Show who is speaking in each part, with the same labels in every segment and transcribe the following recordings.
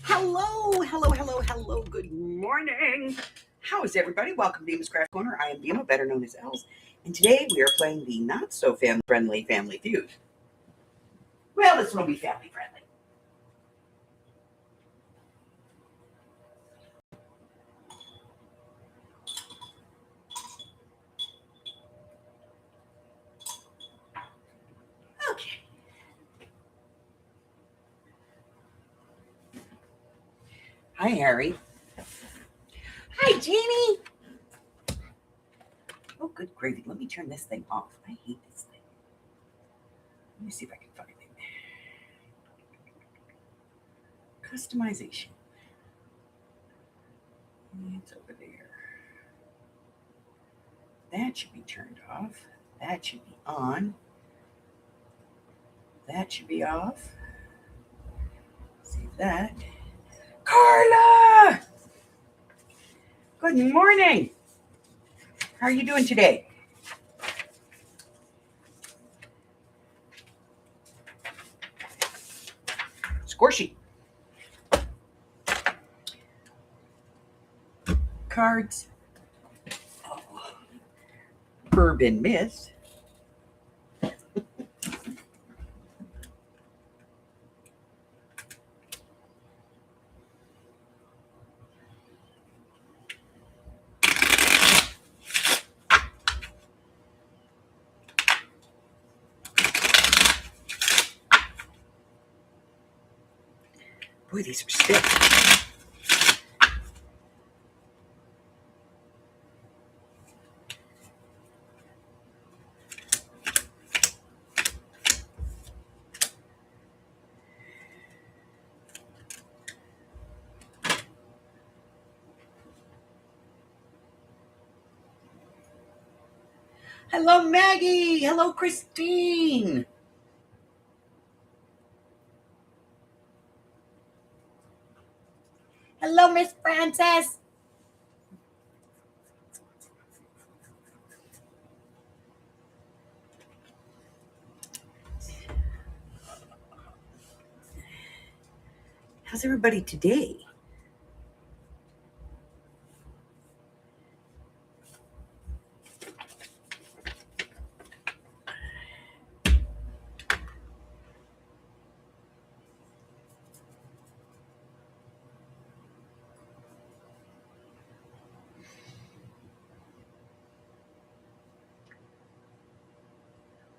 Speaker 1: Hello. Good morning. How is everybody? Welcome to Bma's Craft Corner. I am Bma, better known as Els, and today we are playing the not so family-friendly Family Feud. Well, this one will be family-friendly. Okay. Hi, Harry. Hi, Jeannie. Oh, good gravy. Let me turn this thing off. I hate this thing. Let me see if I can find it. Customization. It's over there. That should be turned off. That should be on. That should be off. Save that. Carla! Good morning. How are you doing today? Squishy. Cards. Oh. Bourbon Mist. Boy, these are stiff. Hello, Maggie. Hello, Christine. Hello, Miss Frances. How's everybody today?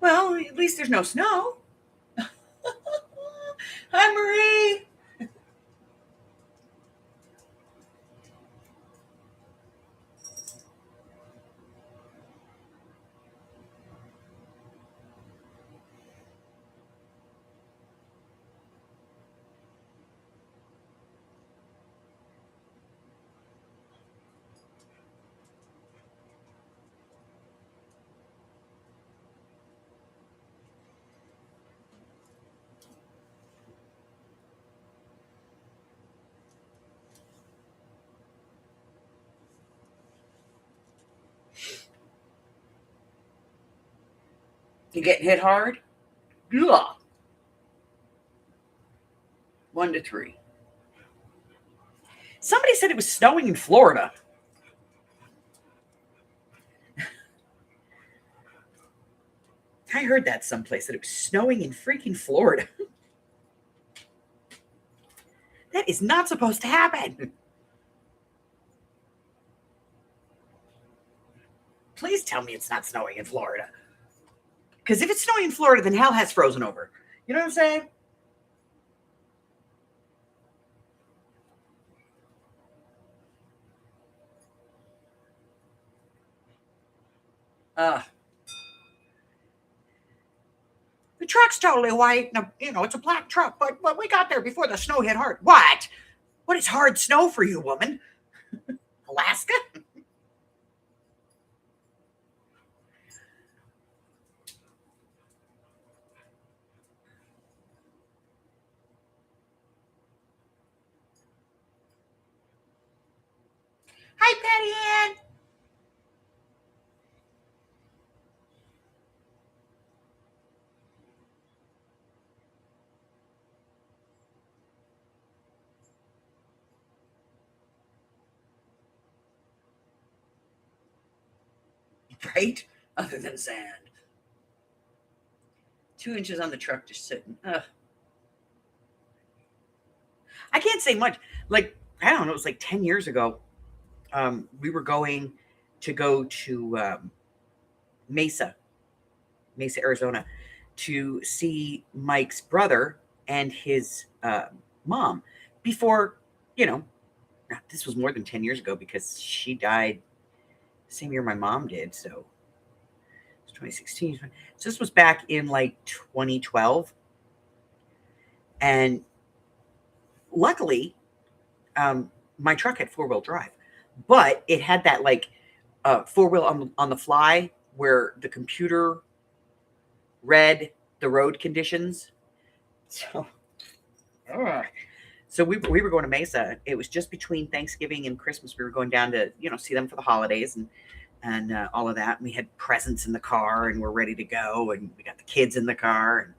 Speaker 1: Well, at least there's no snow. Hi, Marie. You getting hit hard? Ugh. 1 to 3. Somebody said it was snowing in Florida. I heard that someplace, that it was snowing in freaking Florida. That is not supposed to happen. Please tell me it's not snowing in Florida. Because if it's snowing in Florida, then hell has frozen over. You know what I'm saying? The truck's totally white. It's a black truck, but we got there before the snow hit hard. What? What is hard snow for you, woman? Alaska? Hi, Patty Ann. right? Other than sand. 2 inches on the truck just sitting. Ugh. I can't say much. Like, I don't know, it was like 10 years ago. We were going to Mesa, Arizona, to see Mike's brother and his mom before, you know, this was more than 10 years ago because she died the same year my mom did. So it's 2016. So this was back in like 2012. And luckily, my truck had 4-wheel drive, but it had that like 4-wheel on the fly where the computer read the road conditions. So, so we were going to Mesa. It was just between Thanksgiving and Christmas. We were going down to, see them for the holidays and all of that. And we had presents in the car and we're ready to go. And we got the kids in the car and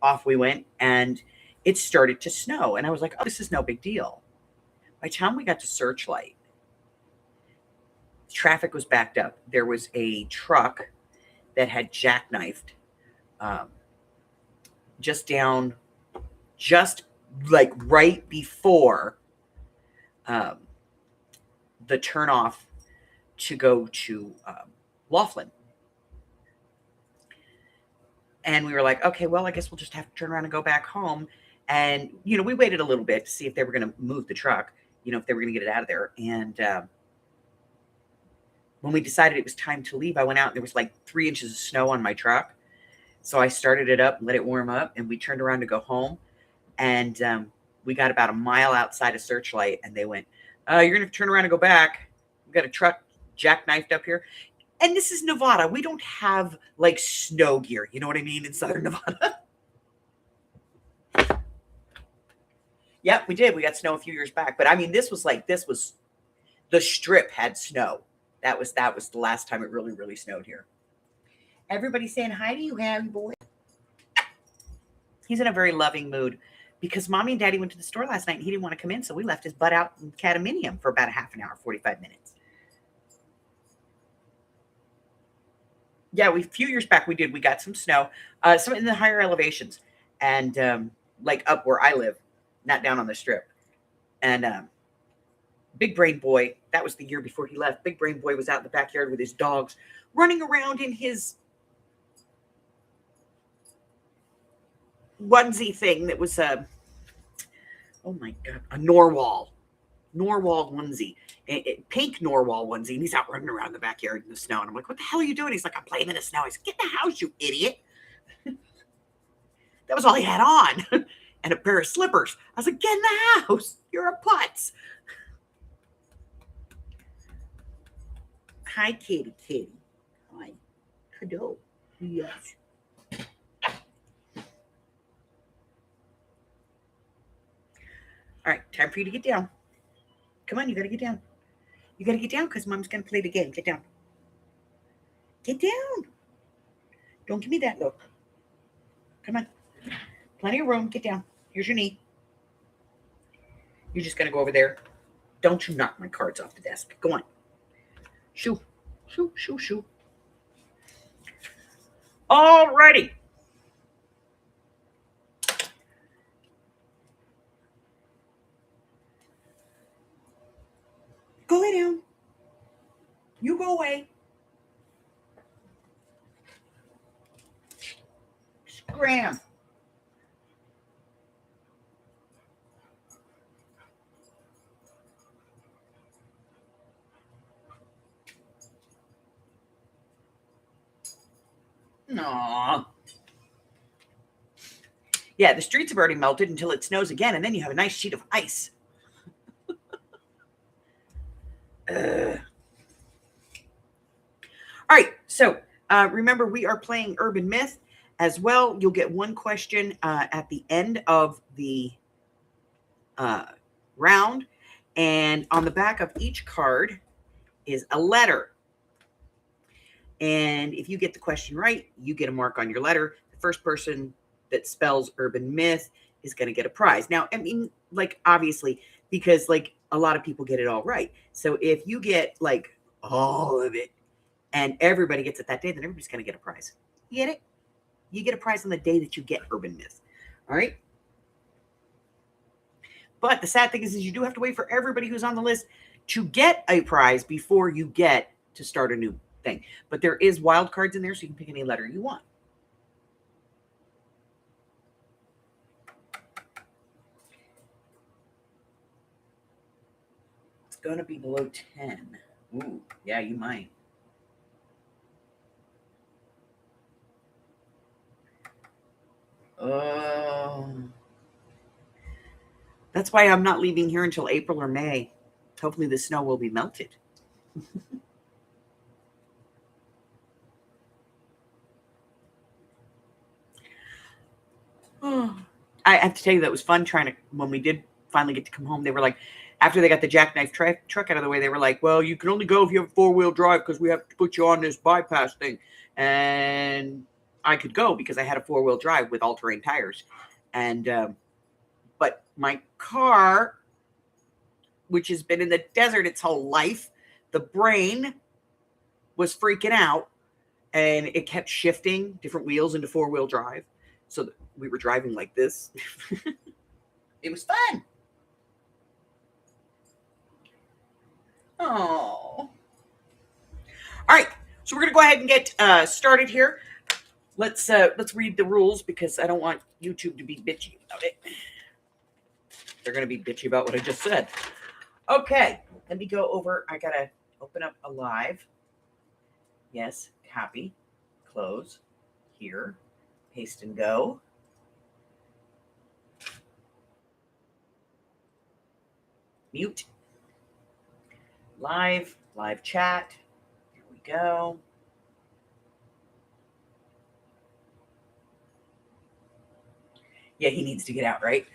Speaker 1: off we went. And it started to snow. And I was like, oh, this is no big deal. By the time we got to Searchlight, traffic was backed up. There was a truck that had jackknifed just like right before the turnoff to go to Laughlin. And we were like, okay, well, I guess we'll just have to turn around and go back home. And, we waited a little bit to see if they were going to move the truck, if they were going to get it out of there. And when we decided it was time to leave, I went out and there was like 3 inches of snow on my truck. So I started it up and let it warm up. And we turned around to go home. And we got about a mile outside of Searchlight. And they went, you're going to turn around and go back. We've got a truck jackknifed up here. And this is Nevada. We don't have like snow gear. You know what I mean? In Southern Nevada. Yep, we did. We got snow a few years back. But I mean, this was the strip had snow. That was the last time it really, really snowed here. Everybody's saying hi to you, Harry boy. He's in a very loving mood because Mommy and Daddy went to the store last night and he didn't want to come in. So we left his butt out in Cataminium for about a half an hour, 45 minutes. Yeah, a few years back we got some snow, some in the higher elevations and like up where I live, not down on the strip. And Big Brain Boy, that was the year before he left. Big Brain Boy was out in the backyard with his dogs running around in his onesie thing that was oh my God, a Norwal onesie. Pink Norwal onesie, and he's out running around the backyard in the snow. And I'm like, what the hell are you doing? He's like, I'm playing in the snow. I said, get in the house, you idiot. That was all he had on. And a pair of slippers. I was like, get in the house. You're a putz. Hi, kitty. Hi. Hello. Yes. All right, time for you to get down. Come on, you got to get down. You got to get down because Mom's going to play the game. Get down. Get down. Don't give me that look. Come on. Plenty of room. Get down. Here's your knee. You're just going to go over there. Don't you knock my cards off the desk. Go on. Shoo. Shoo, shoo, shoo. All righty. Go lay down. You go away. Scram. Aww. Yeah, the streets have already melted until it snows again, and then you have a nice sheet of ice. All right, so remember, we are playing Urban Myth as well. You'll get one question at the end of the round, and on the back of each card is a letter. And if you get the question right, you get a mark on your letter. The first person that spells Urban Myth is going to get a prize. Now, I mean, like, obviously, because like a lot of people get it all right. So if you get like all of it, and everybody gets it that day, then everybody's going to get a prize. You get it? You get a prize on the day that you get Urban Myth. All right? But the sad thing is you do have to wait for everybody who's on the list to get a prize before you get to start a new thing. But there is wild cards in there, so you can pick any letter you want. It's going to be below 10. Ooh, yeah, you might. That's why I'm not leaving here until April or May. Hopefully the snow will be melted. I have to tell you, that was fun when we did finally get to come home. They were like, after they got the jackknife truck out of the way, they were like, well, you can only go if you have a 4-wheel drive because we have to put you on this bypass thing. And I could go because I had a 4-wheel drive with all-terrain tires. And but my car, which has been in the desert its whole life, the brain was freaking out, and it kept shifting different wheels into 4-wheel drive. So we were driving like this. It was fun. Oh. All right. So we're going to go ahead and get started here. Let's read the rules because I don't want YouTube to be bitchy about it. They're going to be bitchy about what I just said. Okay. Let me go over. I got to open up a live. Yes. Copy. Close. Here. Paste and go. Mute. Live chat. Here we go. Yeah, he needs to get out, right?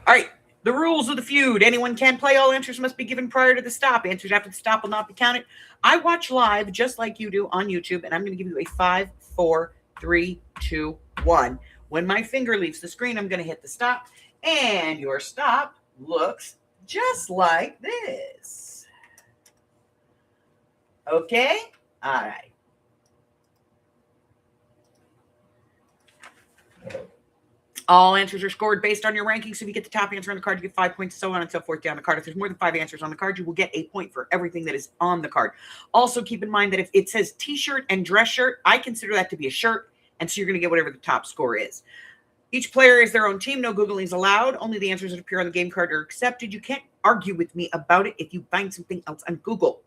Speaker 1: All right. The rules of the feud. Anyone can play. All answers must be given prior to the stop. Answers after the stop will not be counted. I watch live just like you do on YouTube, and I'm going to give you a 5, 4, 3, 2, 1. When my finger leaves the screen, I'm going to hit the stop, and your stop looks just like this. Okay? All right. All answers are scored based on your ranking. So if you get the top answer on the card, you get 5 points, so on and so forth down the card. If there's more than 5 answers on the card, you will get a point for everything that is on the card. Also, keep in mind that if it says t-shirt and dress shirt, I consider that to be a shirt, and so you're going to get whatever the top score is. Each player is their own team. No Googling is allowed. Only the answers that appear on the game card are accepted. You can't argue with me about it if you find something else on Google.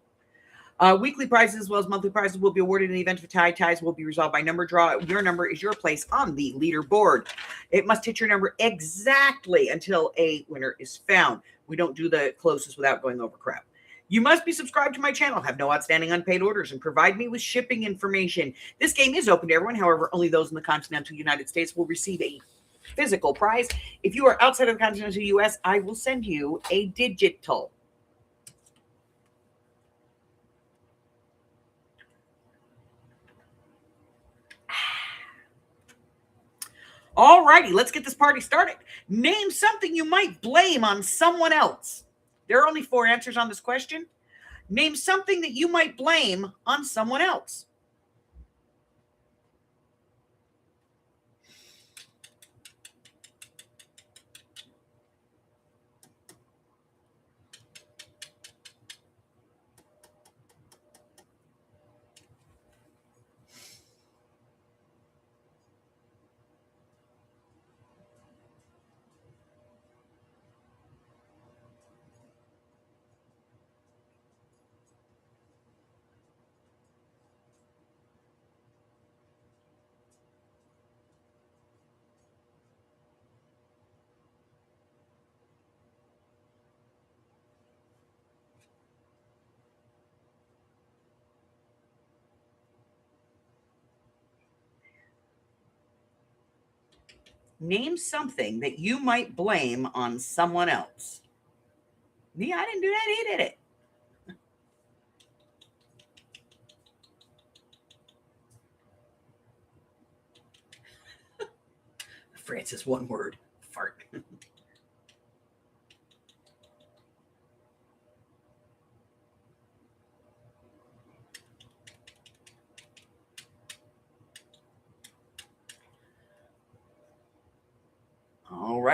Speaker 1: Weekly prizes as well as monthly prizes will be awarded in the event of a tie. Ties will be resolved by number draw. Your number is your place on the leaderboard. It must hit your number exactly until a winner is found. We don't do the closest without going over crap. You must be subscribed to my channel, have no outstanding unpaid orders, and provide me with shipping information. This game is open to everyone. However, only those in the continental United States will receive a physical prize. If you are outside of the continental U.S., I will send you a digital. All righty, let's get this party started. Name something you might blame on someone else. There are only 4 answers on this question. Name something that you might blame on someone else. Name something that you might blame on someone else. Me, I didn't do that. He did it. Francis, one word. Fart.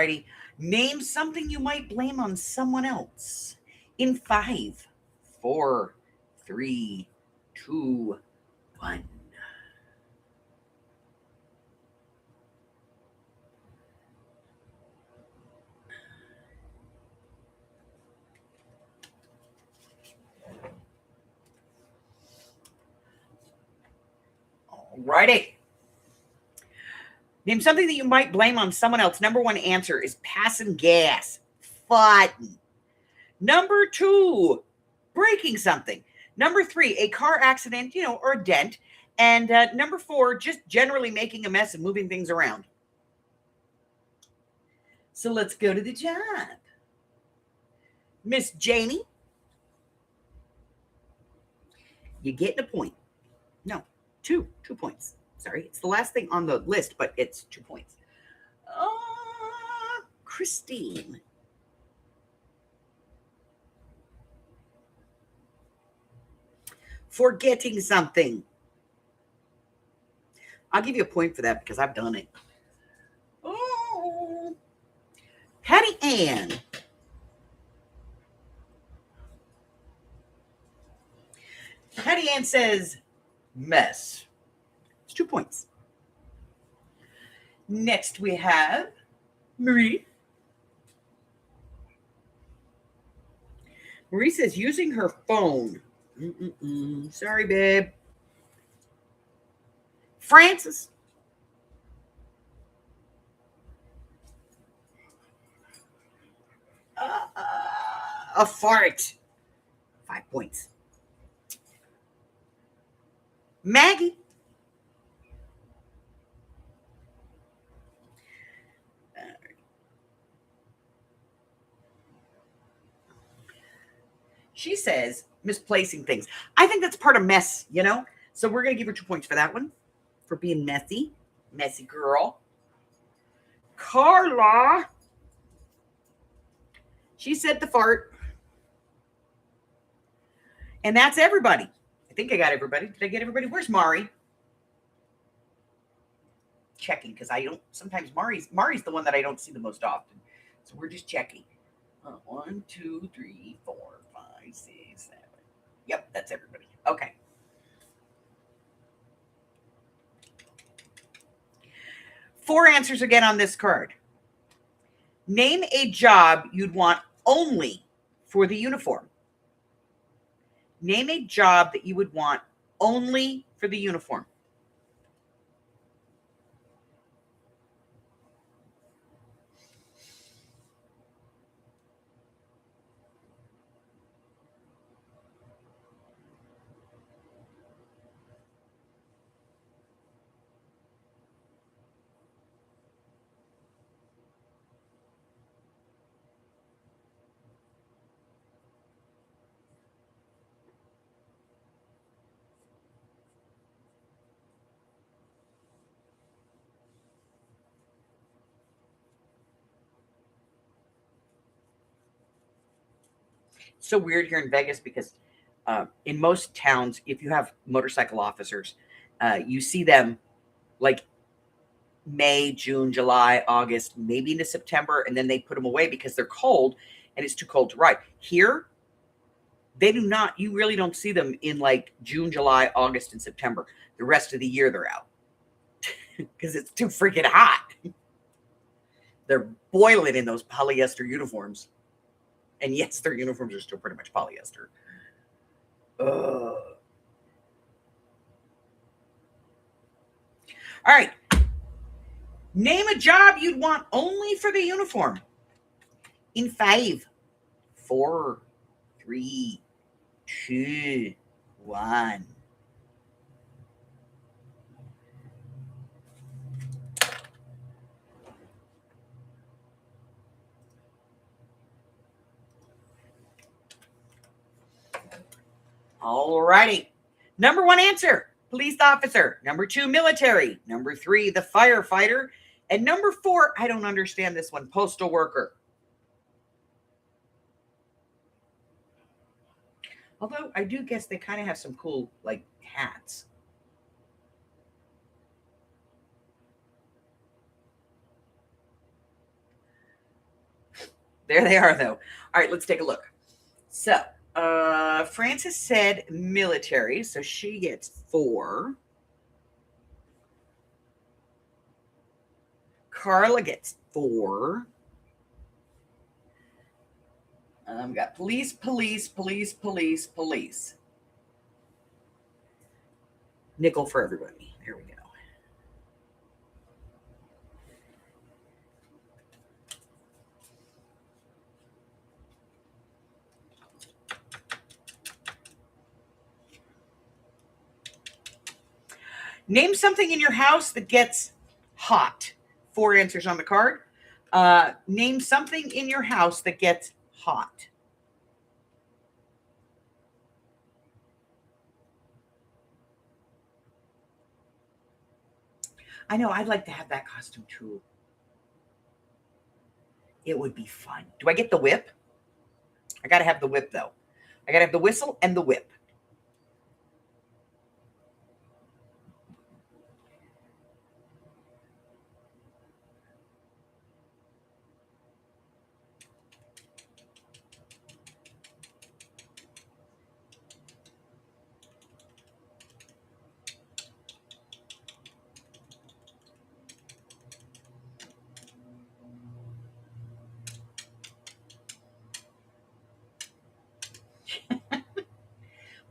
Speaker 1: righty. Name something you might blame on someone else. In 5, 4, 3, 2, 1. Alrighty. Name something that you might blame on someone else. Number 1 answer is passing gas. Fun. Number 2, breaking something. Number 3, a car accident, or a dent. And number 4, just generally making a mess and moving things around. So let's go to the job. Miss Janie, you're getting a point. No, 2 points. Sorry, it's the last thing on the list, but it's 2 points. Christine. Forgetting something. I'll give you a point for that because I've done it. Oh. Patty Ann. Patty Ann says, mess. It's 2 points. Next we have Marie. Marie says, using her phone. Sorry, babe. Francis. A fart. 5 points. Maggie. She says misplacing things. I think that's part of mess, So we're going to give her 2 points for that one, for being messy. Messy girl. Carla. She said the fart. And that's everybody. I think I got everybody. Did I get everybody? Where's Mari? Checking, because I don't, sometimes Mari's the one that I don't see the most often. So we're just checking. 1, 2, 3, 4, 5, 6, 7. Yep, that's everybody. Okay. Four answers again on this card. Name a job you'd want only for the uniform. Name a job that you would want only for the uniform. It's so weird here in Vegas because in most towns, if you have motorcycle officers, you see them like May, June, July, August, maybe into September, and then they put them away because they're cold and it's too cold to ride. Here, they do not, you really don't see them in like June, July, August, and September. The rest of the year they're out because it's too freaking hot. They're boiling in those polyester uniforms. And yes, their uniforms are still pretty much polyester. All right. Name a job you'd want only for the uniform. In 5, 4, 3, 2, 1. All righty. Number 1 answer, police officer. Number 2, military. Number 3, the firefighter. And number 4, I don't understand this one, postal worker. Although I do guess they kind of have some cool, like, hats. There they are, though. All right, let's take a look. So, Frances said military, so she gets 4. Carla gets 4. We got police, police, police, police, police. Nickel for everybody. There we go. Name something in your house that gets hot. 4 answers on the card. Name something in your house that gets hot. I know, I'd like to have that costume too. It would be fun. Do I get the whip? I got to have the whip, though. I got to have the whistle and the whip.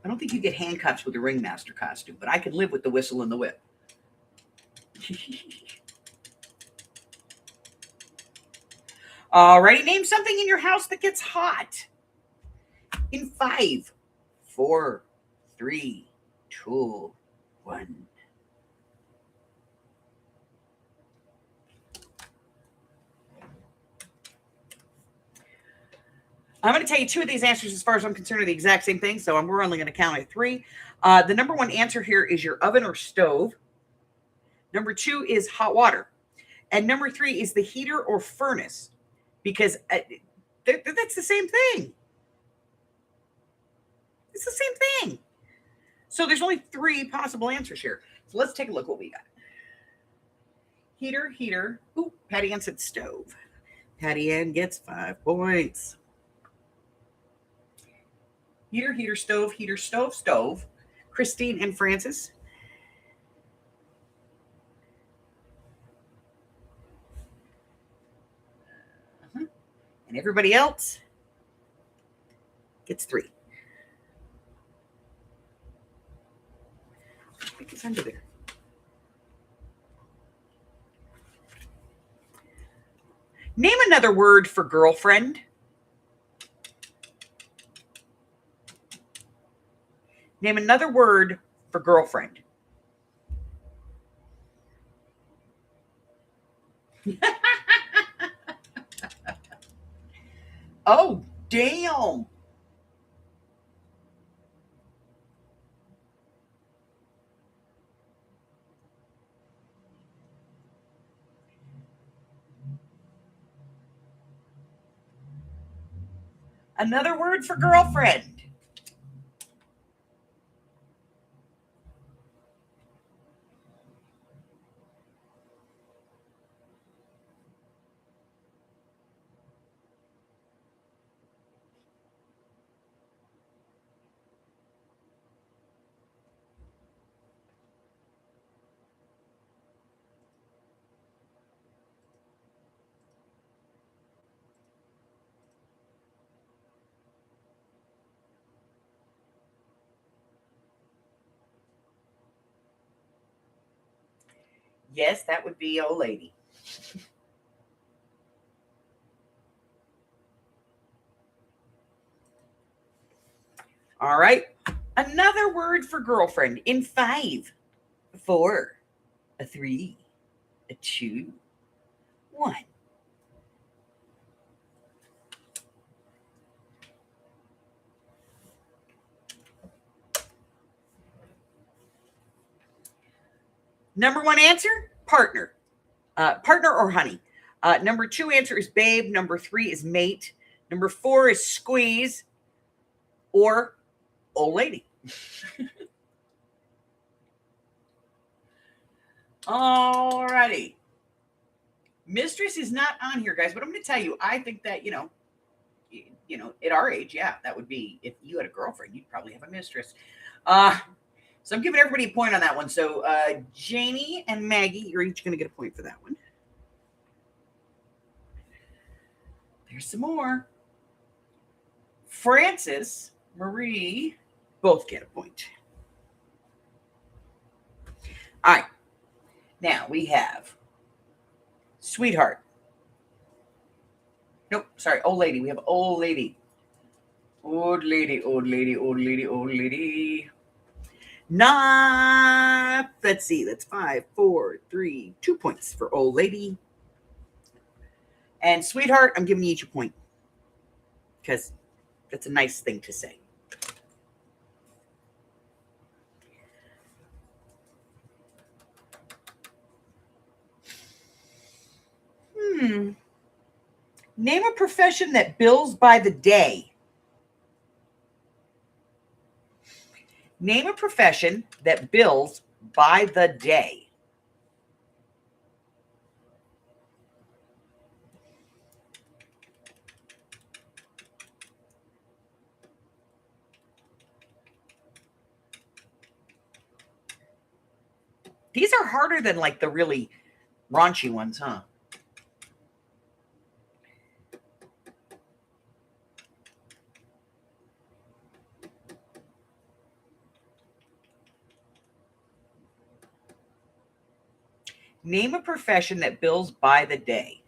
Speaker 1: I don't think you get handcuffs with the ringmaster costume, but I can live with the whistle and the whip. All right, name something in your house that gets hot. In 5, 4, 3, 2, 1. I'm going to tell you 2 of these answers as far as I'm concerned are the exact same thing, so we're only going to count at 3. The number 1 answer here is your oven or stove. Number 2 is hot water. And number 3 is the heater or furnace, because that's the same thing. It's the same thing. So there's only 3 possible answers here. So let's take a look what we got. Heater, heater. Ooh, Patty Ann said stove. Patty Ann gets 5 points. Heater, heater, stove, heater, stove, stove. Christine and Frances. And everybody else gets 3. I think it's under there. Name another word for girlfriend. Name another word for girlfriend. Oh, damn. Another word for girlfriend. Yes, that would be old lady. All right. Another word for girlfriend in 5, 4, 3, 2, 1. Number 1 answer, partner. Partner or honey. Number 2 answer is babe. Number 3 is mate. Number 4 is squeeze or old lady. All righty. Mistress is not on here, guys, but I'm going to tell you, I think that, you know, at our age, yeah, that would be, if you had a girlfriend, you'd probably have a mistress. So I'm giving everybody a point on that one. So Janie and Maggie, you're each going to get a point for that one. There's some more. Francis, Marie, both get a point. All right. Now we have Sweetheart. Nope, sorry, Old Lady. We have Old Lady. Old Lady, Old Lady, Old Lady, Old Lady. Let's see, that's 5, 4, 3, 2 points for Old Lady. And Sweetheart, I'm giving you each a point because that's a nice thing to say. Name a profession that bills by the day. Name a profession that bills by the day. These are harder than like the really raunchy ones, huh? Name a profession that bills by the day.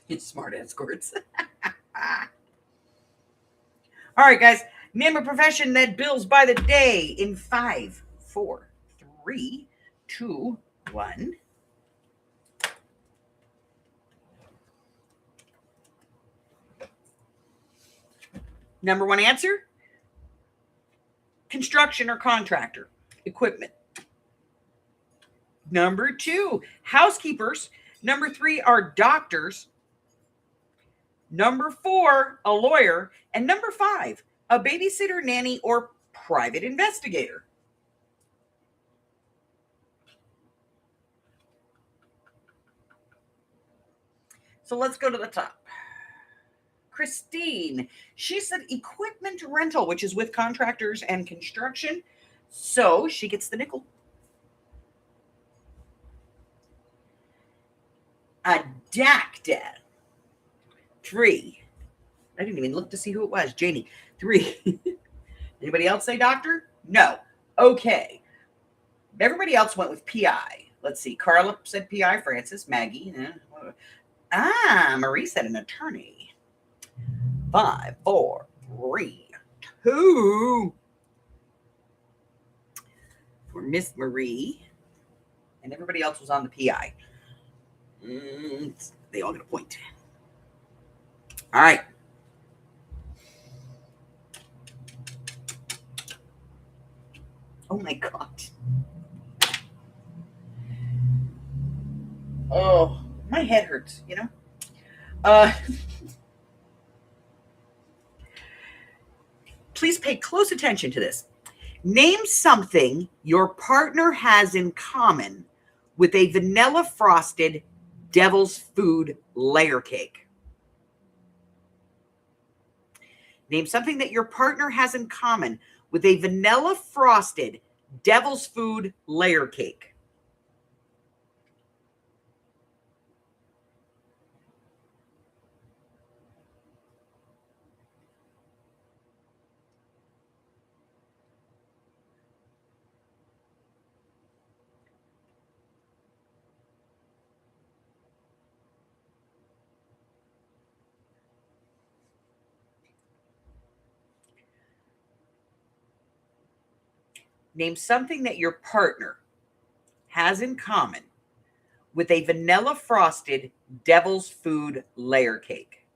Speaker 1: It's smart escorts. All right, guys. Name a profession that bills by the day in 5, 4, 3, 2, 1. Number one answer: construction or contractor, equipment. Number 2, housekeepers. Number 3 are doctors. Number 4, a lawyer. And number 5, a babysitter, nanny, or private investigator. So let's go to the top. Christine, she said equipment rental, which is with contractors and construction. So she gets the nickel. Adacta. 3. I didn't even look to see who it was. Janie. 3. Anybody else say doctor? No. Okay. Everybody else went with PI. Let's see. Carla said PI. Francis. Maggie. Marie said an attorney. 5, 4, 3, 2. For Miss Marie. And everybody else was on the PI. They all get a point. All right. Oh my God. Oh, my head hurts, you know? Please pay close attention to this. Name something your partner has in common with a vanilla frosted devil's food layer cake. Name something that your partner has in common with a vanilla frosted devil's food layer cake. Name something that your partner has in common with a vanilla frosted devil's food layer cake.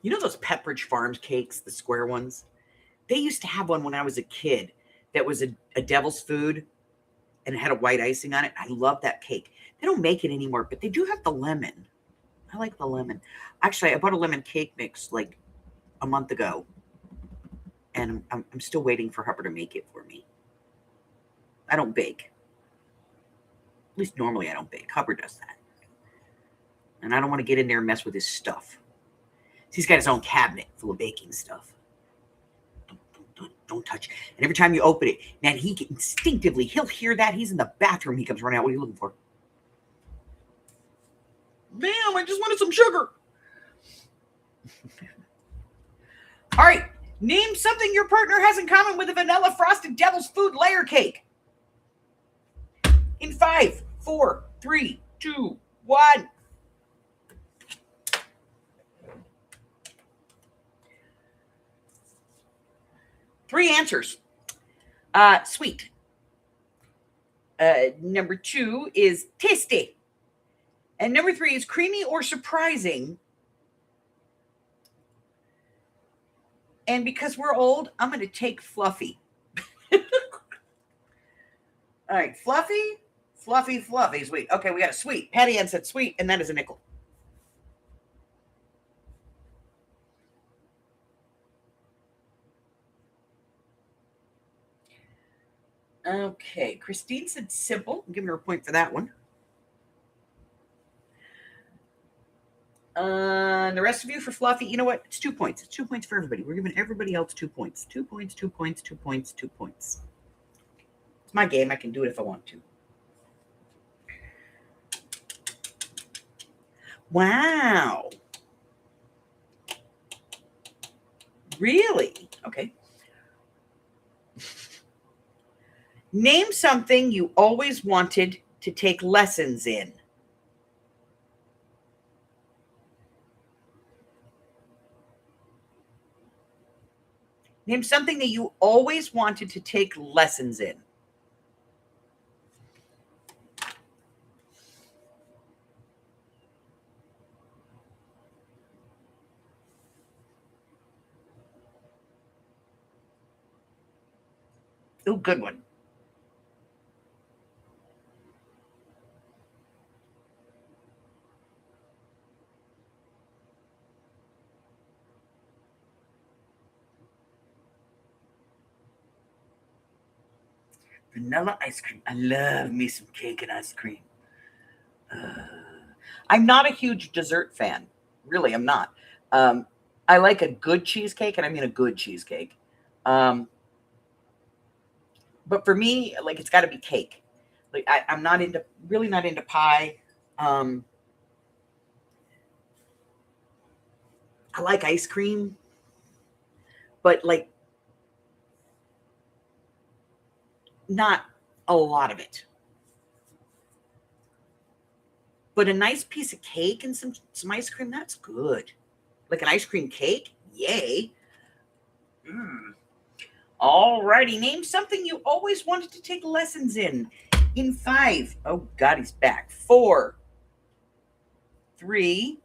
Speaker 1: You know those Pepperidge Farms cakes, the square ones? They used to have one when I was a kid that was a devil's food and it had a white icing on it. I love that cake. They don't make it anymore, but they do have the lemon. I like the lemon. Actually, I bought a lemon cake mix like a month ago, and I'm still waiting for Hubbard to make it for me. I don't bake. At least normally I don't bake. Hubbard does that. And I don't want to get in there and mess with his stuff. He's got his own cabinet full of baking stuff. Don't touch. And every time you open it, man, he instinctively, he'll hear that. He's in the bathroom. He comes running out. What are you looking for? Ma'am, I just wanted some sugar. All right. Name something your partner has in common with a vanilla frosted devil's food layer cake. In 5, 4, 3, 2, 1. Three answers. Sweet. Number 2 is tasty. And number 3 is creamy or surprising. And because we're old, I'm going to take fluffy. All right, fluffy, sweet. Okay, we got a sweet. Patty Ann said sweet, and that is a nickel. Okay, Christine said simple. I'm giving her a point for that one. And the rest of you for fluffy, you know what? It's 2 points. It's 2 points for everybody. We're giving everybody else 2 points. 2 points, 2 points, 2 points, 2 points. It's my game. I can do it if I want to. Wow. Really? Okay. Name something you always wanted to take lessons in. Name something that you always wanted to take lessons in. Oh, good one. Vanilla ice cream. I love me some cake and ice cream. I'm not a huge dessert fan. Really, I'm not. I like a good cheesecake, and I mean a good cheesecake. But for me, like it's got to be cake. Like I'm not really not into pie. I like ice cream, but like not a lot of it. But a nice piece of cake and some ice cream, that's good. Like an ice cream cake, yay. All righty, name something you always wanted to take lessons in. In 5, oh God, he's back. 4, 3,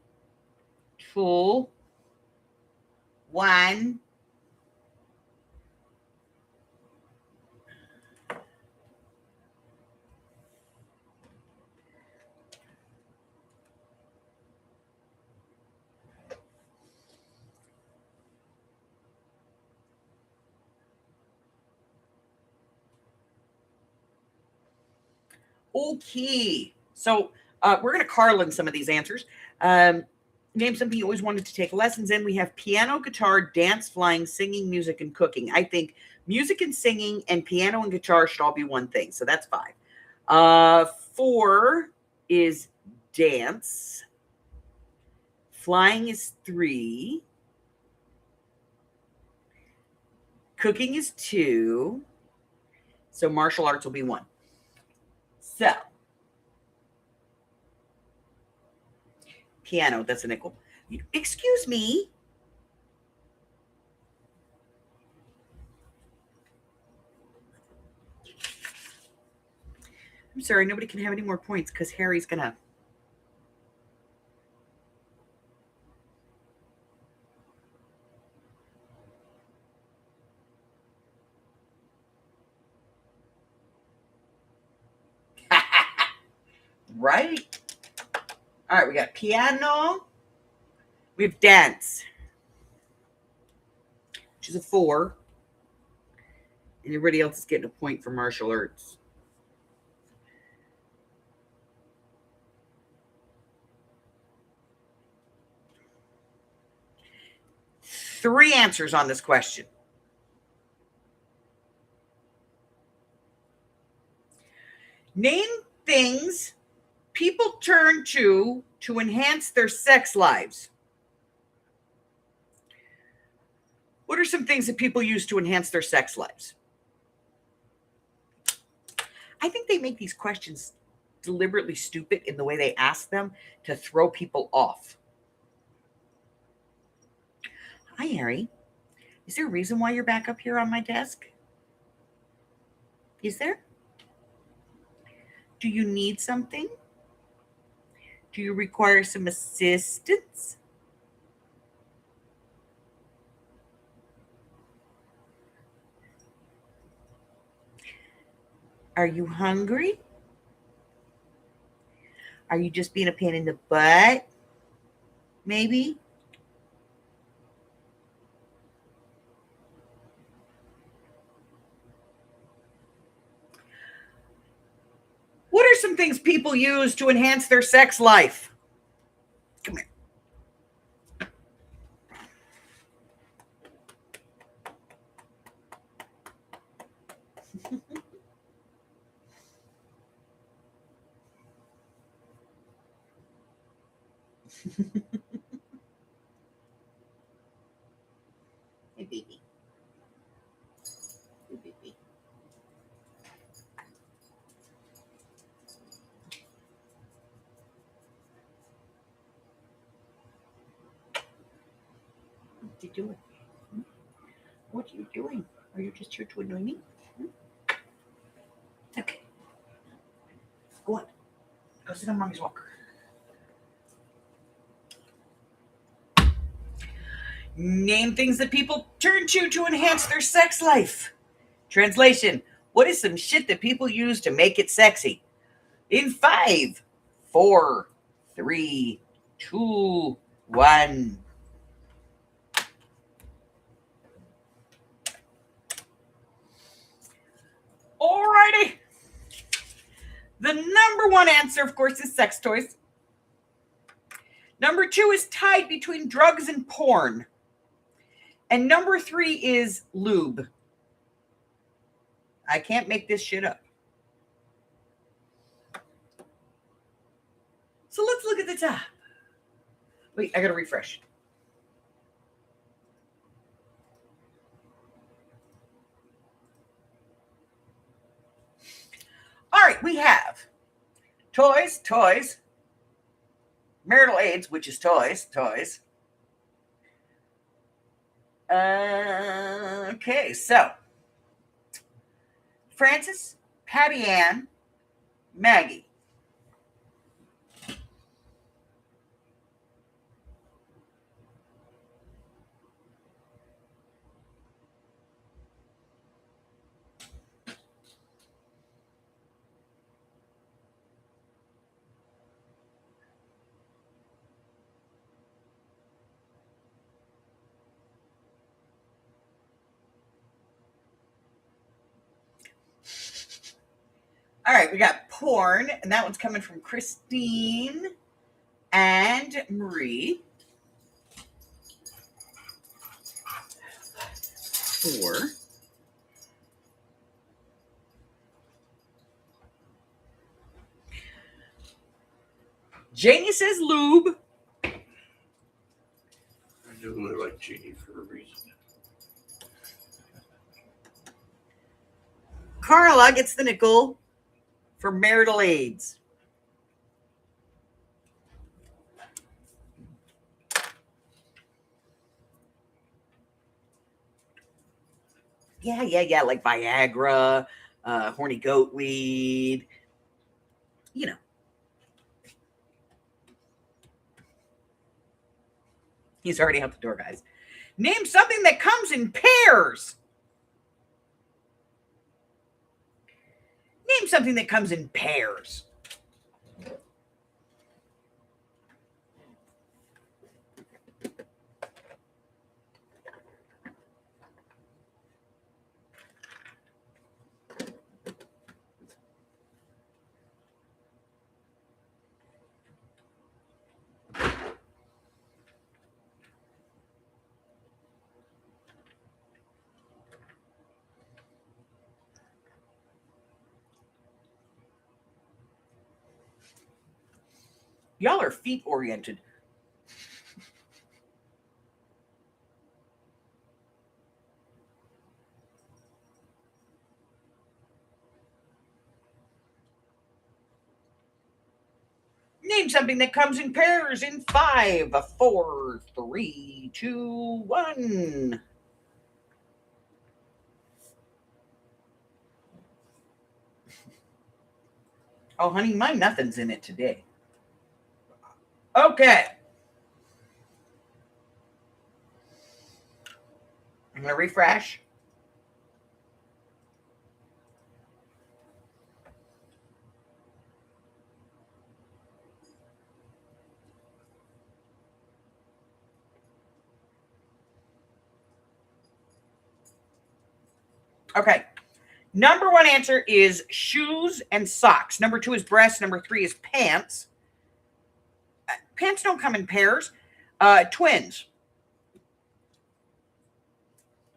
Speaker 1: 2, 1. Okay, so we're going to Carlin some of these answers. Name something you always wanted to take lessons in. We have piano, guitar, dance, flying, singing, music, and cooking. I think music and singing and piano and guitar should all be one thing. So that's 5. 4 is dance. Flying is 3. Cooking is 2. So martial arts will be 1. So piano, that's a nickel. Excuse me. I'm sorry, nobody can have any more points because Harry's gonna. Right? All right, we got piano. We have dance, which is a 4. And everybody else is getting a point for martial arts. Three answers on this question. Name things people turn to enhance their sex lives. What are some things that people use to enhance their sex lives? I think they make these questions deliberately stupid in the way they ask them to throw people off. Hi, Harry. Is there a reason why you're back up here on my desk? Is there? Do you need something? Do you require some assistance? Are you hungry? Are you just being a pain in the butt? Maybe? What are some things people use to enhance their sex life? Come here. Hey, baby. Hey, baby. What are you doing? What are you doing? Are you just here to annoy me? Okay. Go on. Go sit on mommy's walker. Name things that people turn to enhance their sex life. Translation: what is some shit that people use to make it sexy? In 5, 4, 3, 2, 1. Alrighty. The number 1 answer, of course, is sex toys. Number 2 is tied between drugs and porn. And number 3 is lube. I can't make this shit up. So let's look at the top. Wait, I gotta refresh. All right, we have toys, marital aids, which is toys. Okay, so Francis, Patty Ann, Maggie. All right, we got porn, and that one's coming from Christine and Marie. 4. Janie says lube.
Speaker 2: I knew I liked Jeannie for a reason.
Speaker 1: Carla gets the nickel for marital aids. Yeah, like Viagra, horny goat weed, you know. He's already out the door, guys. Name something that comes in pairs. Name something that comes in pairs. Y'all are feet oriented. Name something that comes in pairs in 5, 4, 3, 2, 1. Oh, honey, my nothing's in it today. Okay. I'm going to refresh. Okay. Number 1 answer is shoes and socks. Number 2 is breasts. Number 3 is pants. Pants don't come in pairs. Twins.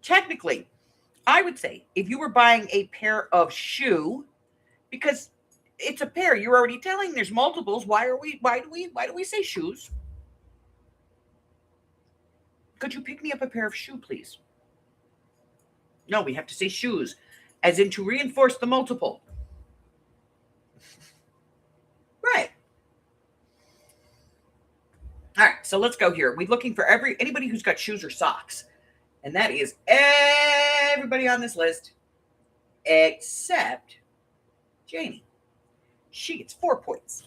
Speaker 1: Technically, I would say if you were buying a pair of shoe, because it's a pair, you're already telling there's multiples. Why do we say shoes? Could you pick me up a pair of shoe, please? No, we have to say shoes, as in to reinforce the multiple. Right. All right, so let's go here. We're looking for anybody who's got shoes or socks. And that is everybody on this list except Janie. She gets 4 points.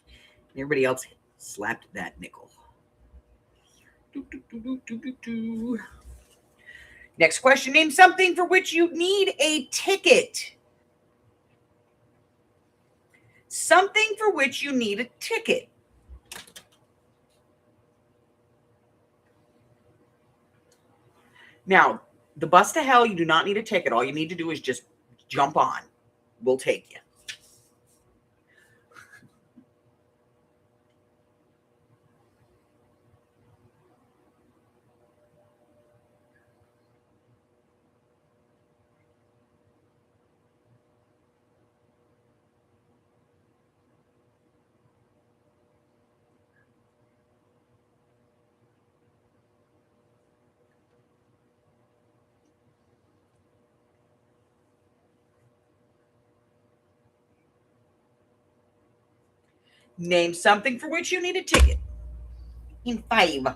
Speaker 1: And everybody else slapped that nickel. Next question. Name something for which you need a ticket. Something for which you need a ticket. Now, the bus to hell, you do not need a ticket. All you need to do is just jump on. We'll take you. Name something for which you need a ticket. In 5,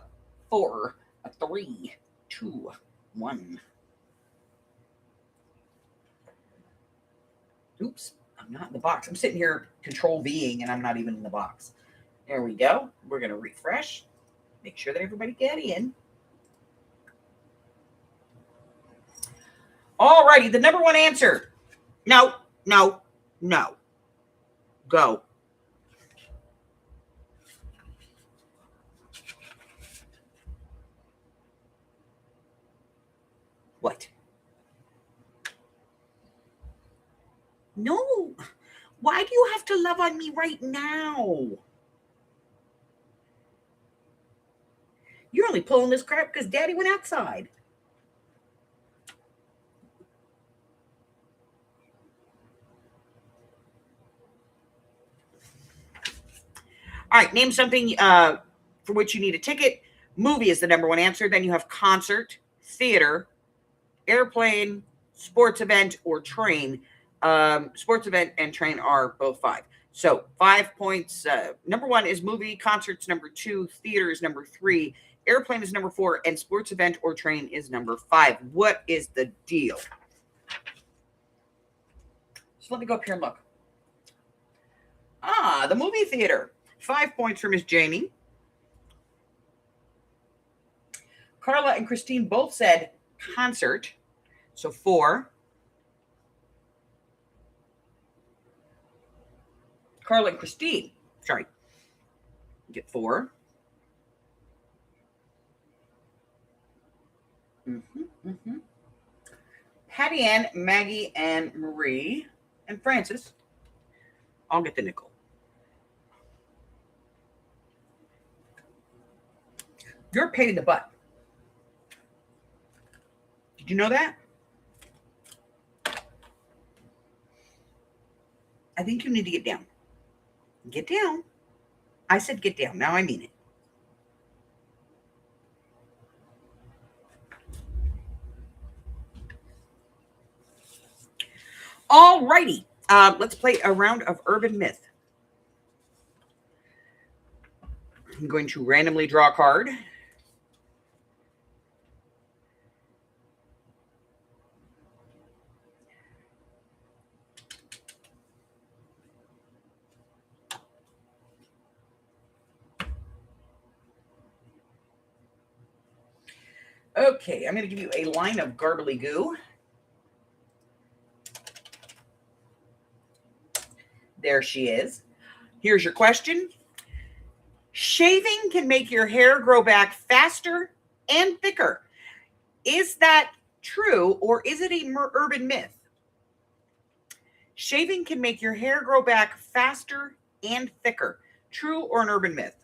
Speaker 1: 4, 3, 2, 1. Oops, I'm not in the box. I'm sitting here control-Ving and I'm not even in the box. There we go. We're going to refresh. Make sure that everybody get in. All righty, the number 1 answer. No. Go. What? No. Why do you have to love on me right now? You're only pulling this crap because Daddy went outside. All right, name something for which you need a ticket. Movie is the number 1 answer. Then you have concert, theater, airplane, sports event, or train. Sports event and train are both 5. So 5 points. Number 1 is movie, concerts number 2, theater is number 3, airplane is number 4, and sports event or train is number 5. What is the deal? So let me go up here and look. The movie theater. 5 points for Miss Jamie. Carla and Christine both said concert. So 4. Carla and Christine, sorry, get 4. Patty Ann, Maggie, and Marie, and Francis all get the nickel. You're a pain in the butt. Did you know that? I think you need to get down. Get down. I said get down. Now I mean it. All righty. Let's play a round of Urban Myth. I'm going to randomly draw a card. Okay, I'm going to give you a line of garbly goo. There she is. Here's your question. Shaving can make your hair grow back faster and thicker. Is that true, or is it an urban myth? Shaving can make your hair grow back faster and thicker. True or an urban myth?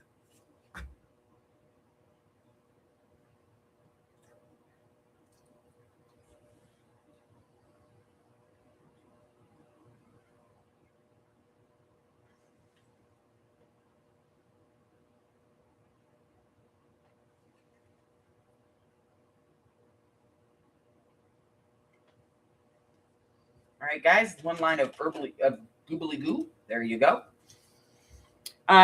Speaker 1: All right, guys, one line of goobly goo. There you go.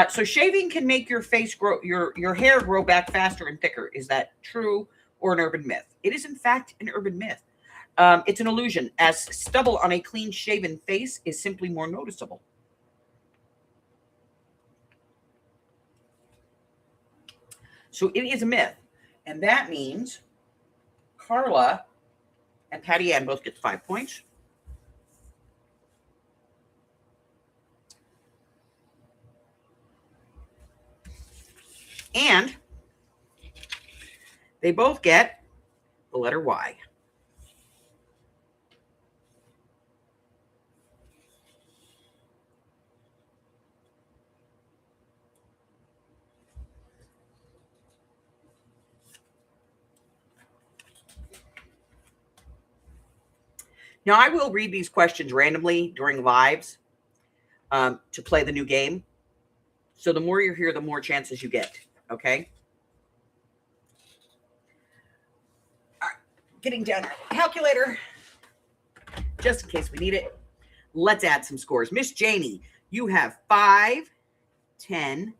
Speaker 1: So shaving can make your face grow, your hair grow back faster and thicker. Is that true or an urban myth? It is, in fact, an urban myth. It's an illusion, as stubble on a clean-shaven face is simply more noticeable. So it is a myth. And that means Carla and Patty Ann both get 5 points. And they both get the letter Y. Now, I will read these questions randomly during lives to play the new game. So the more you're here, the more chances you get. Okay? All right. Getting down our calculator, just in case we need it. Let's add some scores. Miss Janie, you have 5, 10,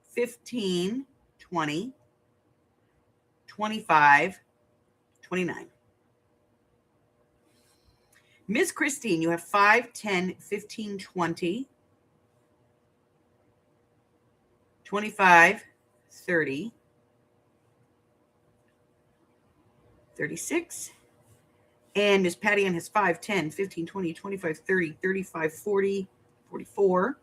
Speaker 1: 15, 20, 25, 29. Miss Christine, you have 5, 10, 15, 20, 25, 30, 36. And Miss Patty Ann has 5, 10, 15, 20, 25, 30, 35, 40, 44.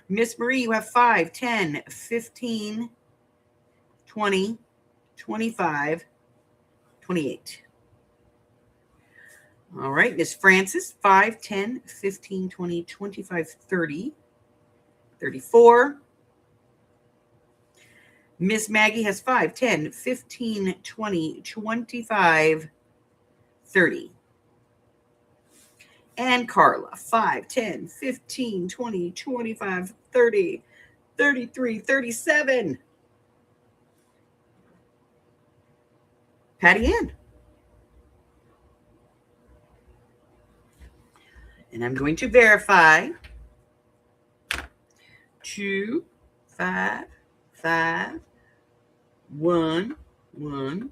Speaker 1: Miss Marie, you have 5, 10, 15, 20, 25, 28. All right, Miss Francis, 5, 10, 15, 20, 25, 30, 34. Miss Maggie has 5, 10, 15, 20, 25, 30. And Carla, 5, 10, 15, 20, 25, 30, 33, 37. Patty Ann. And I'm going to verify 2, 5, 5, 1, 1,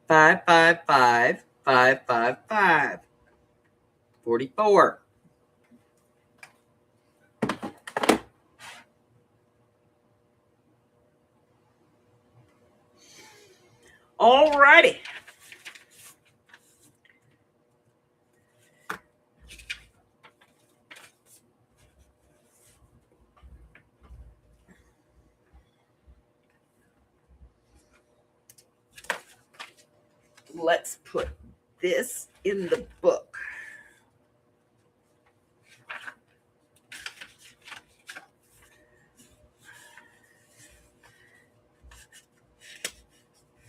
Speaker 1: 5, 5, 5, 5, 5, 5, 44. All righty. Let's put this in the book.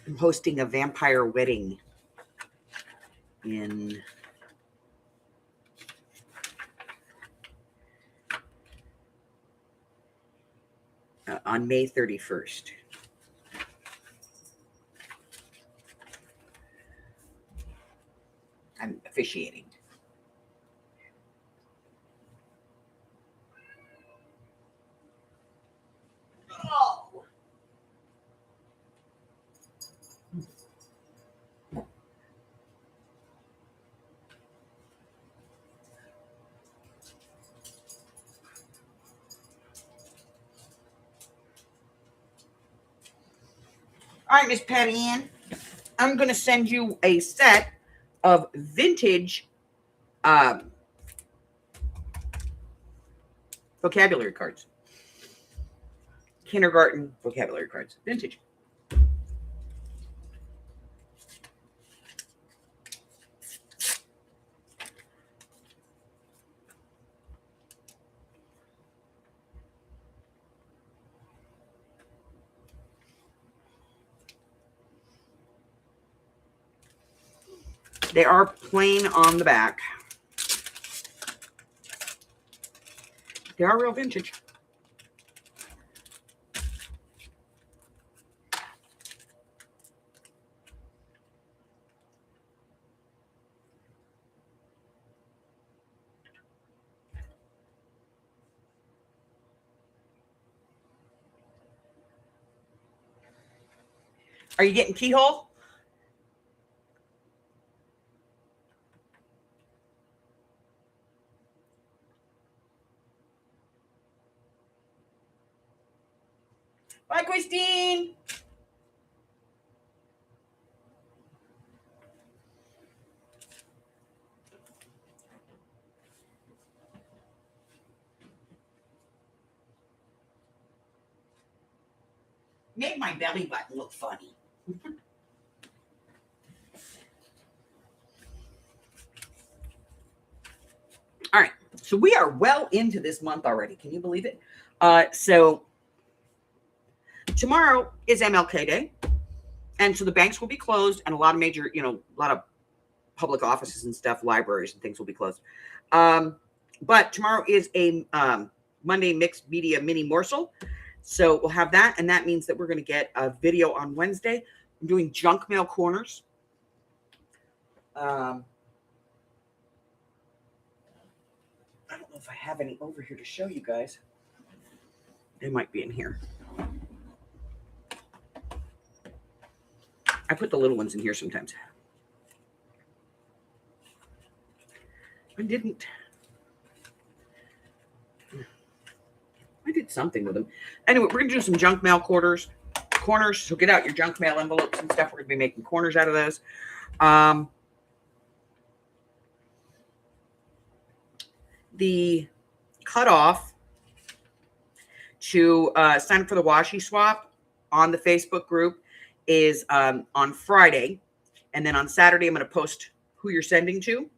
Speaker 1: I'm hosting a vampire wedding in on May 31st. I'm officiating. Oh. All right, Miss Patty Ann, I'm going to send you a set of vintage vocabulary cards. Kindergarten vocabulary cards. Vintage. They are plain on the back. They are real vintage. Are you getting keyhole? Bye, Christine. Made my belly button look funny. All right, so we are well into this month already. Can you believe it? So tomorrow is MLK Day, and so the banks will be closed, and a lot of major, a lot of public offices and stuff, libraries and things will be closed. But tomorrow is a Monday mixed media mini morsel, so we'll have that, and that means that we're going to get a video on Wednesday. I'm doing junk mail corners. I don't know if I have any over here to show you guys. They might be in here. I put the little ones in here sometimes. I didn't. I did something with them. Anyway, we're going to do some junk mail corners. So get out your junk mail envelopes and stuff. We're going to be making corners out of those. The cutoff to sign up for the washi swap on the Facebook group is on Friday. And then on Saturday, I'm going to post who you're sending to.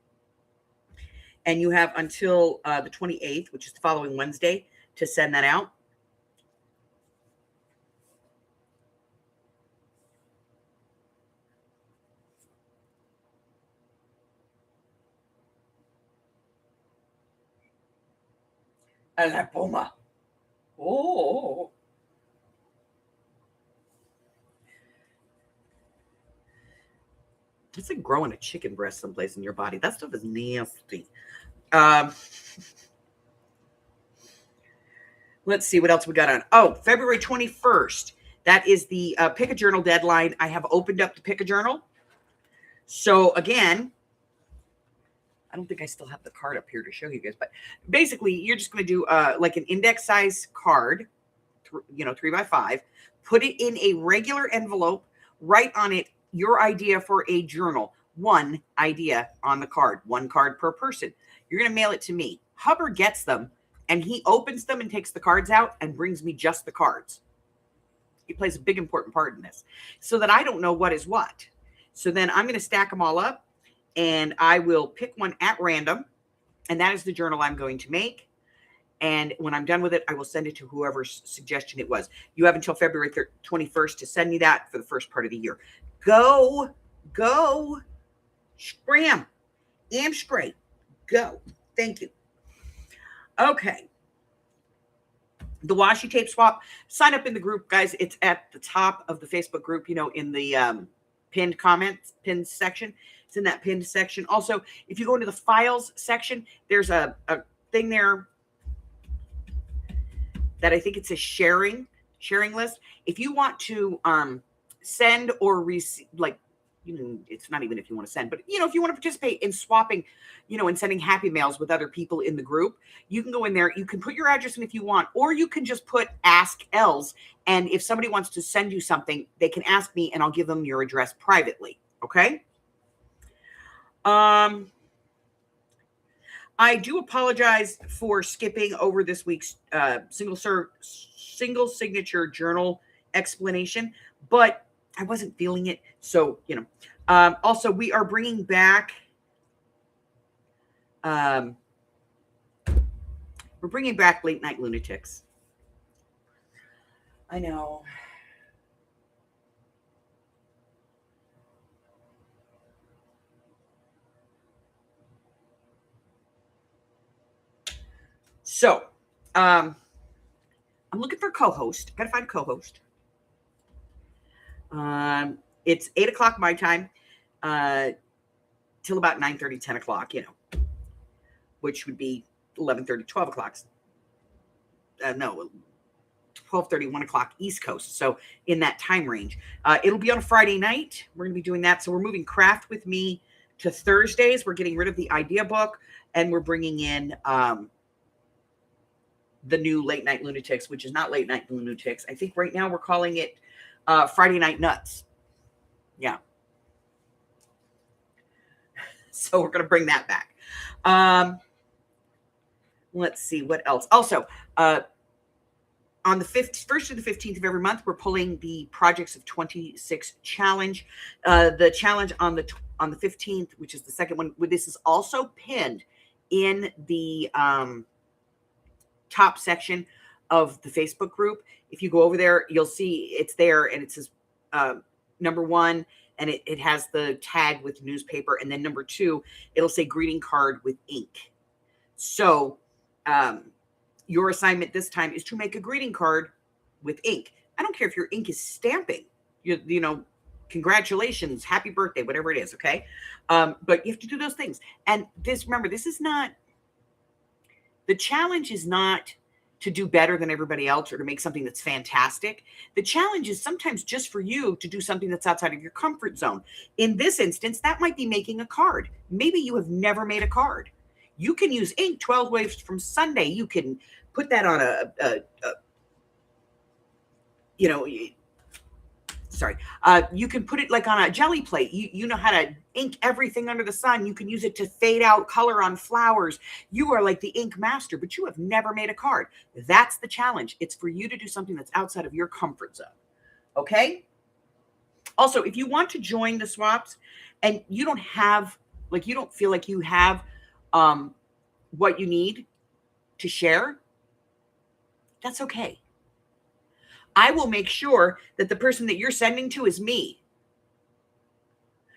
Speaker 1: And you have until the 28th, which is the following Wednesday, to send that out. A la poma. Oh. It's like growing a chicken breast someplace in your body. That stuff is nasty. Um, let's see what else we got on. Oh, February 21st. That is the Pick a Journal deadline. I have opened up the Pick a Journal. So again, I don't think I still have the card up here to show you guys, but basically you're just going to do like an index size card, 3x5, put it in a regular envelope, write on it your idea for a journal, one idea on the card, one card per person. You're going to mail it to me. Hubbard gets them and he opens them and takes the cards out and brings me just the cards. He plays a big important part in this so that I don't know what is what. So then I'm going to stack them all up and I will pick one at random. And that is the journal I'm going to make. And when I'm done with it, I will send it to whoever's suggestion it was. You have until February 21st to send me that for the first part of the year. Go, scram, am straight, go. Thank you. Okay. The washi tape swap, sign up in the group, guys. It's at the top of the Facebook group, in the pinned comments, pinned section. It's in that pinned section. Also, if you go into the files section, there's a thing there that I think it says sharing list. If you want to send or receive, it's not even if you want to send, but if you want to participate in swapping, and sending happy mails with other people in the group, you can go in there. You can put your address in if you want, or you can just put Ask Els. And if somebody wants to send you something, they can ask me and I'll give them your address privately. Okay. I do apologize for skipping over this week's single signature journal explanation, but I wasn't feeling it. So, also we are bringing back, we're bringing back Late Night Lunatics. I know. So, I'm looking for a co-host. Gotta find a co-host. It's 8 o'clock my time, till about 9:30, 10 o'clock, which would be 11:30, 12 o'clock. No, 12:30, 1 o'clock East Coast. So in that time range, it'll be on a Friday night. We're going to be doing that. So we're moving Craft with Me to Thursdays. We're getting rid of the idea book and we're bringing in, the new Late Night Lunatics, which is not Late Night Lunatics. I think right now we're calling it Friday Night Nuts. Yeah. So we're going to bring that back. Let's see what else. Also, on the 1st to the 15th of every month, we're pulling the Projects of 26 challenge. The challenge on the 15th, which is the second one, this is also pinned in the top section of the Facebook group. If you go over there, you'll see it's there and it says number 1 and it has the tag with newspaper, and then number 2, it'll say greeting card with ink. So your assignment this time is to make a greeting card with ink. I don't care if your ink is stamping, congratulations, happy birthday, whatever it is. Okay. But you have to do those things. And remember, this is not, the challenge is not to do better than everybody else or to make something that's fantastic. The challenge is sometimes just for you to do something that's outside of your comfort zone. In this instance, that might be making a card. Maybe you have never made a card. You can use ink, 12 waves from Sunday. You can put that on you can put it like on a jelly plate. You know how to ink everything under the sun. You can use it to fade out color on flowers. You are like the ink master, but you have never made a card. That's the challenge. It's for you to do something that's outside of your comfort zone. Okay? Also, if you want to join the swaps and you don't feel like you have what you need to share, that's okay. I will make sure that the person that you're sending to is me.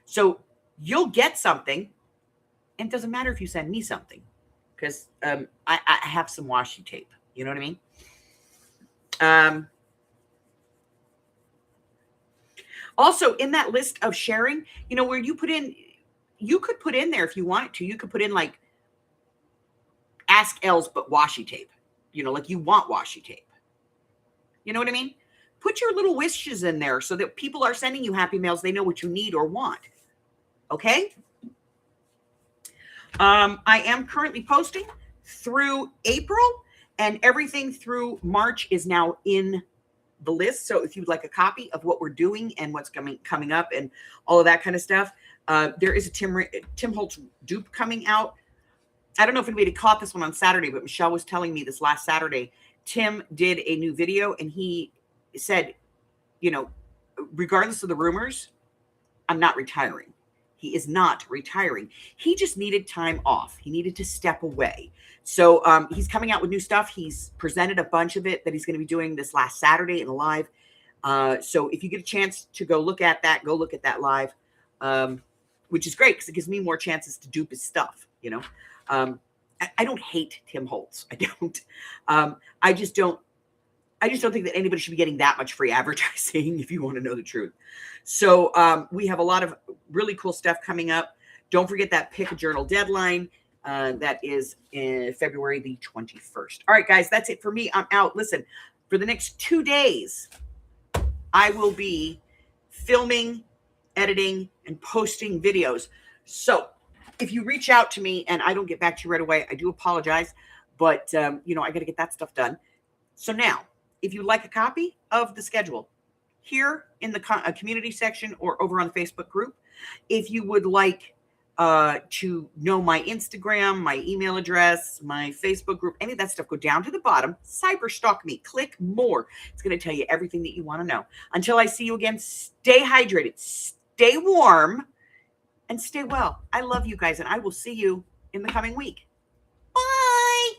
Speaker 1: So you'll get something, and it doesn't matter if you send me something, because I have some washi tape. You know what I mean? Also, in that list of sharing, where you could put in there if you wanted to. You could put in like Ask Els but washi tape. You know, like you want washi tape. You know what I mean? Put your little wishes in there so that people are sending you happy mails. They know what you need or want. Okay? I am currently posting through April, and everything through March is now in the list. So if you'd like a copy of what we're doing and what's coming up and all of that kind of stuff, there is a Tim Holtz dupe coming out. I don't know if anybody caught this one on Saturday, but Michelle was telling me this last Saturday, Tim did a new video and he said, you know, regardless of the rumors, I'm not retiring. He is not retiring. He just needed time off. He needed to step away. So he's coming out with new stuff. He's presented a bunch of it that he's going to be doing this last Saturday in a live. So if you get a chance to go look at that, go look at that live, which is great because it gives me more chances to dupe his stuff, you know. I don't hate Tim Holtz. I don't. I just don't think that anybody should be getting that much free advertising if you want to know the truth. So we have a lot of really cool stuff coming up. Don't forget that Pick a Journal deadline. That is in February the 21st. All right, guys, that's it for me. I'm out. Listen, for the next 2 days, I will be filming, editing, and posting videos. So if you reach out to me and I don't get back to you right away, I do apologize. But, you know, I got to get that stuff done. So now, if you'd like a copy of the schedule here in the community section or over on the Facebook group, if you would like to know my Instagram, my email address, my Facebook group, any of that stuff, go down to the bottom, cyberstalk me, click more. It's going to tell you everything that you want to know. Until I see you again, stay hydrated, stay warm, and stay well. I love you guys, and I will see you in the coming week. Bye.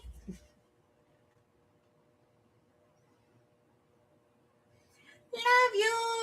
Speaker 1: Love you.